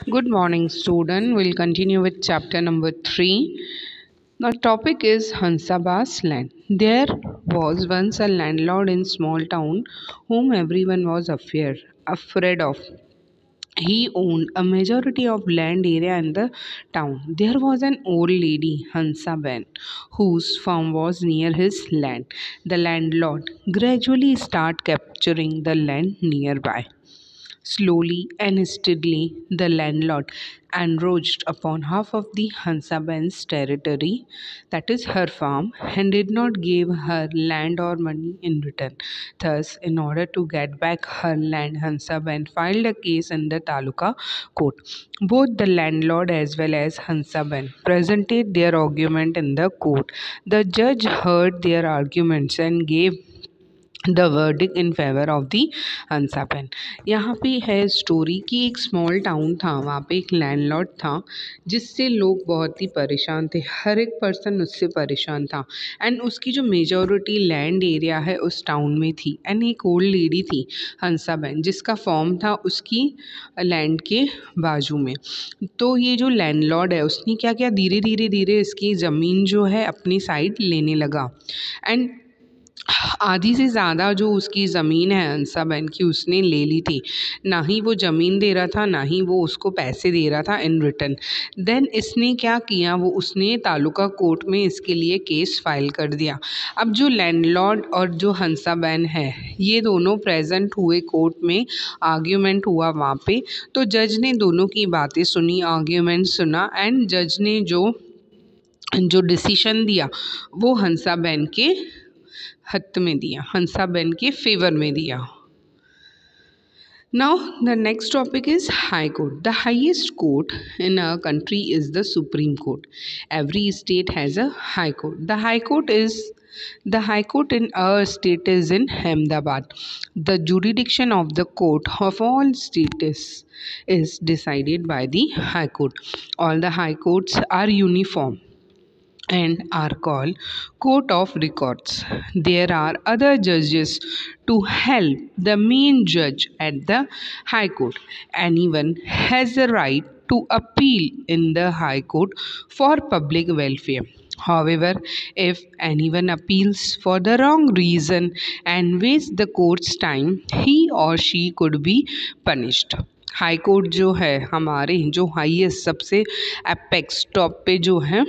Good morning, student. We'll continue with chapter number 3. The topic is Hansaba's land. There was once a landlord in small town whom everyone was afraid of. He owned a majority of land area in the town. There was an old lady, Hansaben, whose farm was near his land. The landlord gradually started capturing the land nearby. Slowly and steadily, the landlord encroached upon half of the Hansaben's territory, that is her farm, and did not give her land or money in return. Thus, in order to get back her land, Hansaben filed a case in the Taluka court. Both the landlord as well as Hansaben presented their argument in the court. The judge heard their arguments and gave the verdict in favour of the हंसापेन। यहाँ पे है story कि एक small town था, वहाँ पे एक लैंडलॉर्ड था जिससे लोग बहुत ही परेशान थे। हर एक पर्सन उससे परेशान था एंड उसकी जो मेजॉरिटी लैंड एरिया है उस टाउन में थी। एंड एक ओल्ड लेडी थी हंसाबेन जिसका फॉर्म था उसकी लैंड के बाजू में। तो ये जो लैंडलॉर्ड है उसने क्या किया, धीरे धीरे धीरे इसकी ज़मीन जो है अपनी साइड लेने लगा एंड आधी से ज़्यादा जो उसकी ज़मीन है हंसाबेन की उसने ले ली थी। ना ही वो ज़मीन दे रहा था, ना ही वो उसको पैसे दे रहा था इन रिटर्न। देन इसने क्या किया, वो उसने तालुका कोर्ट में इसके लिए केस फाइल कर दिया। अब जो लैंडलॉर्ड और जो हंसाबेन है ये दोनों प्रेजेंट हुए कोर्ट में, आर्ग्यूमेंट हुआ वहाँ पे। तो जज ने दोनों की बातें सुनी, आर्ग्यूमेंट सुना एंड जज ने जो जो डिसीशन दिया वो हंसाबेन के हक में दिया, हंसाबेन के फेवर में दिया। Now the next topic is High Court. The highest court in a country is the Supreme Court. Every state has a High Court. The High Court in our state is in Ahmedabad. The jurisdiction of the court of all states is decided by the High Court. All the High Courts are uniform and are called court of records. There are other judges to help the main judge at the high court. Anyone has a right to appeal in the high court for public welfare. However, if anyone appeals for the wrong reason and wastes the court's time, he or she could be punished. High court जो है हमारे जो highest सबसे apex top पे जो है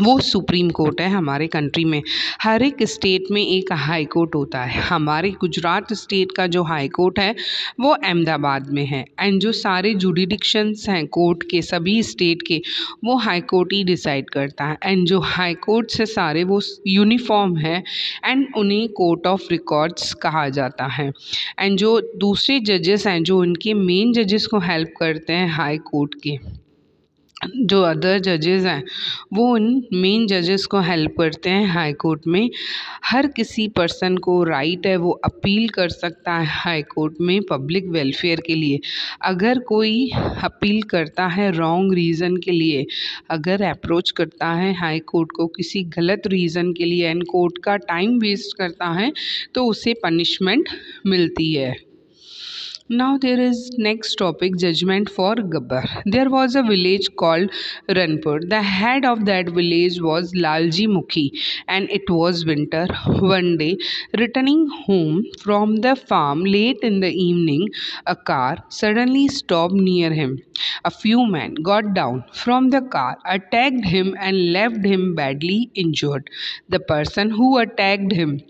वो supreme court है हमारे कंट्री में। हर एक स्टेट में एक हाई कोर्ट होता है। हमारे गुजरात स्टेट का जो हाई कोर्ट है वो अहमदाबाद में है एंड जो सारे जुडिडिक्शंस हैं कोर्ट के सभी स्टेट के वो हाई कोर्ट ही डिसाइड करता है एंड जो हाई कोर्ट्स है सारे वो यूनिफॉर्म है एंड उन्हें कोर्ट ऑफ रिकॉर्ड्स कहा जाता है। एंड जो दूसरे जजेस हैं जो उनके मेन जजेस को हेल्प करते हैं हाई कोर्ट के, जो अदर जजेस हैं वो उन मेन जजेस को हेल्प करते हैं हाई कोर्ट में। हर किसी पर्सन को राइट है वो अपील कर सकता है हाई कोर्ट में पब्लिक वेलफेयर के लिए। अगर कोई अपील करता है रॉन्ग रीज़न के लिए, अगर अप्रोच करता है हाई कोर्ट को किसी गलत रीज़न के लिए एंड कोर्ट का टाइम वेस्ट करता है तो उसे पनिशमेंट मिलती है। Now there is next topic, judgment for Gabbar. There was a village called Ranpur. The head of that village was Lalji Mukhi and it was winter. One day, returning home from the farm late in the evening, a car suddenly stopped near him. A few men got down from the car, attacked him and left him badly injured. The person who attacked him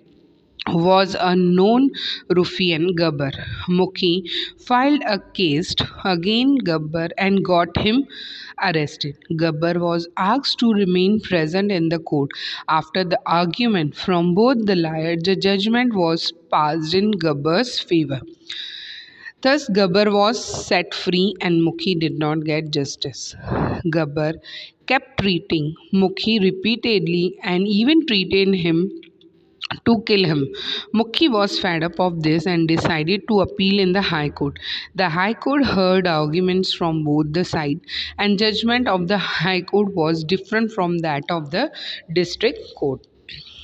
was a known ruffian, Gabbar. Mukhi filed a case against Gabbar and got him arrested. Gabbar was asked to remain present in the court. After the argument from both the lawyers, the judgment was passed in Gabbar's favor. Thus, Gabbar was set free and Mukhi did not get justice. Gabbar kept treating Mukhi repeatedly and even threatened him to kill him. Mukhi was fed up of this and decided to appeal in the High Court. The High Court heard arguments from both the sides, and judgment of the High Court was different from that of the District Court.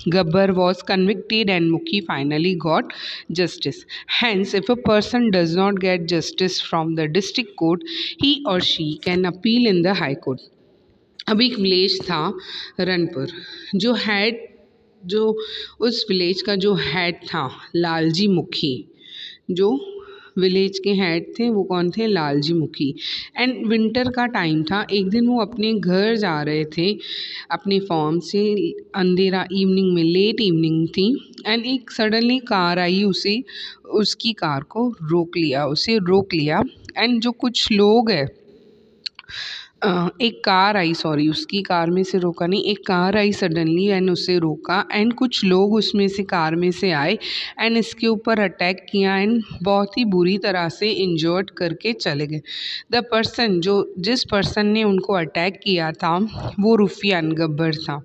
Gabbar was convicted and Mukhi finally got justice. Hence, if a person does not get justice from the district court, he or she can appeal in the high court. अब एक village था रनपुर, जो उस village का जो head था लालजी मुखी, जो विलेज के हेड थे वो कौन थे? लालजी मुखी। एंड विंटर का टाइम था, एक दिन वो अपने घर जा रहे थे अपने फॉर्म से, अंधेरा इवनिंग में, लेट इवनिंग थी, एंड एक सडनली कार आई, उसकी कार को उसे रोक लिया। एंड जो कुछ लोग हैं, एक कार आई, सॉरी उसकी कार में से रोका नहीं, एक कार आई सडनली एंड उसे रोका, एंड कुछ लोग उसमें से कार में से आए एंड इसके ऊपर अटैक किया एंड बहुत ही बुरी तरह से इंजर्ड करके चले गए। जिस पर्सन ने उनको अटैक किया था वो रुफियान गब्बर था।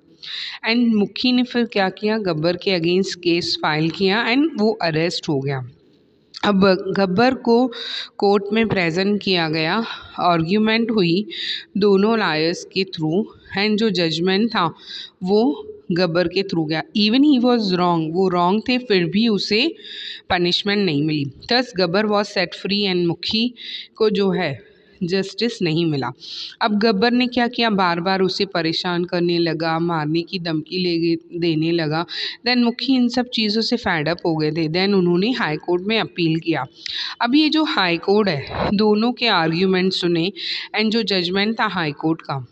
एंड मुखी ने फिर क्या किया? गब्बर के अगेंस्ट केस फाइल किया एंड वो अरेस्ट हो गया। अब गब्बर को कोर्ट में प्रेजेंट किया गया, आर्ग्यूमेंट हुई दोनों लायर्स के थ्रू, एंड जो जजमेंट था वो गब्बर के थ्रू गया। इवन ही वॉज रॉन्ग, वो रॉन्ग थे, फिर भी उसे पनिशमेंट नहीं मिली। Thus Gabbar was set free and मुखी को जो है जस्टिस नहीं मिला। अब गब्बर ने क्या किया? बार बार उसे परेशान करने लगा, मारने की धमकी देने लगा। देन मुखी इन सब चीज़ों से फैड अप हो गए थे। देन उन्होंने हाई कोर्ट में अपील किया। अब ये जो हाई कोर्ट है, दोनों के आर्ग्यूमेंट सुने एंड जो जजमेंट था हाई कोर्ट का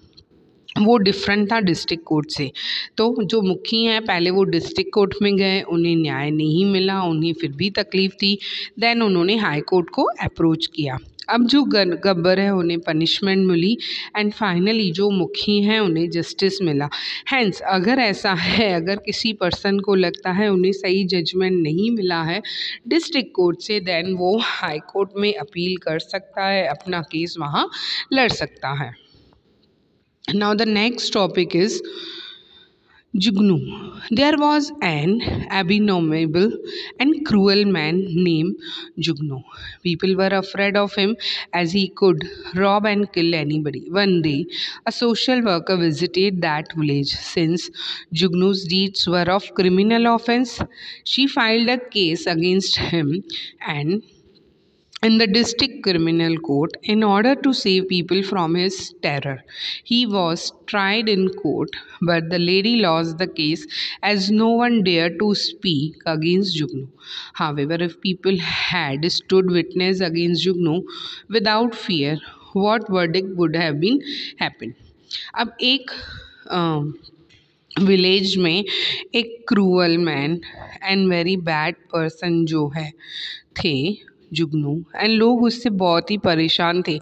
वो डिफरेंट था डिस्ट्रिक्ट कोर्ट से। तो जो मुखी हैं पहले वो डिस्ट्रिक्ट कोर्ट में गए, उन्हें न्याय नहीं मिला, उन्हें फिर भी तकलीफ़ थी। देन उन्होंने हाई कोर्ट को अप्रोच किया। अब जो गब्बर है उन्हें पनिशमेंट मिली एंड फाइनली जो मुखी हैं उन्हें जस्टिस मिला। हैंस अगर ऐसा है, अगर किसी पर्सन को लगता है उन्हें सही जजमेंट नहीं मिला है डिस्ट्रिक्ट कोर्ट से, देन वो हाई कोर्ट में अपील कर सकता है, अपना केस वहाँ लड़ सकता है। Now the next topic is Jugnu. There was an abominable and cruel man named Jugnu. People were afraid of him as he could rob and kill anybody. One day, a social worker visited that village. Since Jugnu's deeds were of criminal offense, she filed a case against him and in the district criminal court in order to save people from his terror. He was tried in court, but the lady lost the case as no one dared to speak against Jugnu. However, if people had stood witness against Jugnu without fear, what verdict would have been happened? अब एक village में एक cruel man and very bad person जो है थे जुगनू, and लोग उससे बहुत ही परेशान थे।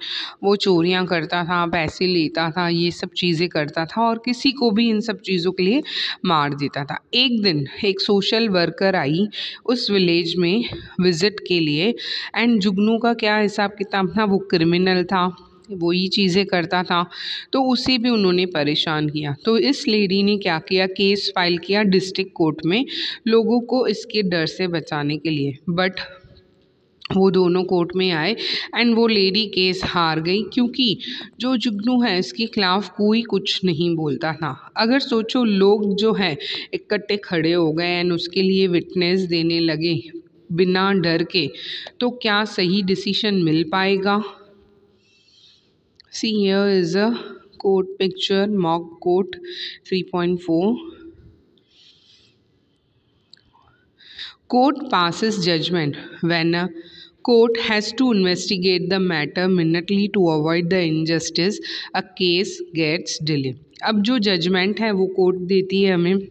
वो चोरियां करता था, पैसे लेता था, ये सब चीज़ें करता था और किसी को भी इन सब चीज़ों के लिए मार देता था। एक दिन एक सोशल वर्कर आई उस विलेज में विज़िट के लिए, एंड जुगनू का क्या हिसाब किताब था? वो क्रिमिनल था, वही चीज़ें करता था, तो उसे भी उन्होंने परेशान किया। तो इस लेडी ने क्या किया? केस फाइल किया डिस्ट्रिक्ट कोर्ट में लोगों को इसके डर से बचाने के लिए। बट वो दोनों कोर्ट में आए एंड वो लेडी केस हार गई, क्योंकि जो जुगनू है इसके खिलाफ कोई कुछ नहीं बोलता था। अगर सोचो लोग जो है इकट्ठे खड़े हो गए एंड उसके लिए विटनेस देने लगे बिना डर के, तो क्या सही डिसीजन मिल पाएगा? See, here is a court picture, mock court 3.4. Court passes judgment when a court has to investigate the matter minutely to avoid the injustice. A case gets delayed. अब जो जजमेंट है वो कोर्ट देती है हमें,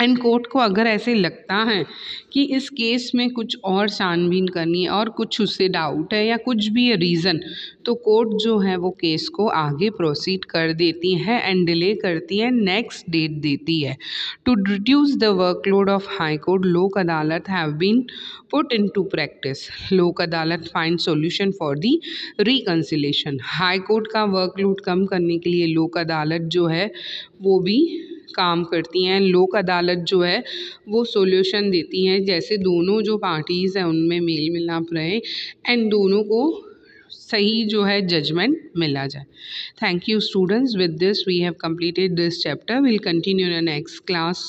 and court को अगर ऐसे लगता है कि इस केस में कुछ और छानबीन करनी है और कुछ उससे डाउट है या कुछ भी रीज़न, तो कोर्ट जो है वो केस को आगे प्रोसीड कर देती है एंड डिले करती है, नेक्स्ट डेट देती है। To reduce the workload of high court, Lok Adalat have been put into practice. Lok Adalat find solution for the reconciliation. High court का वर्कलोड कम करने के लिए लोक अदालत जो है वो भी काम करती हैं। लोक अदालत जो है वो सॉल्यूशन देती हैं, जैसे दोनों जो पार्टीज़ हैं उनमें मेल मिलाप रहे एंड दोनों को सही जो है जजमेंट मिला जाए। Thank you students, with this we have completed this chapter. Will continue in next class.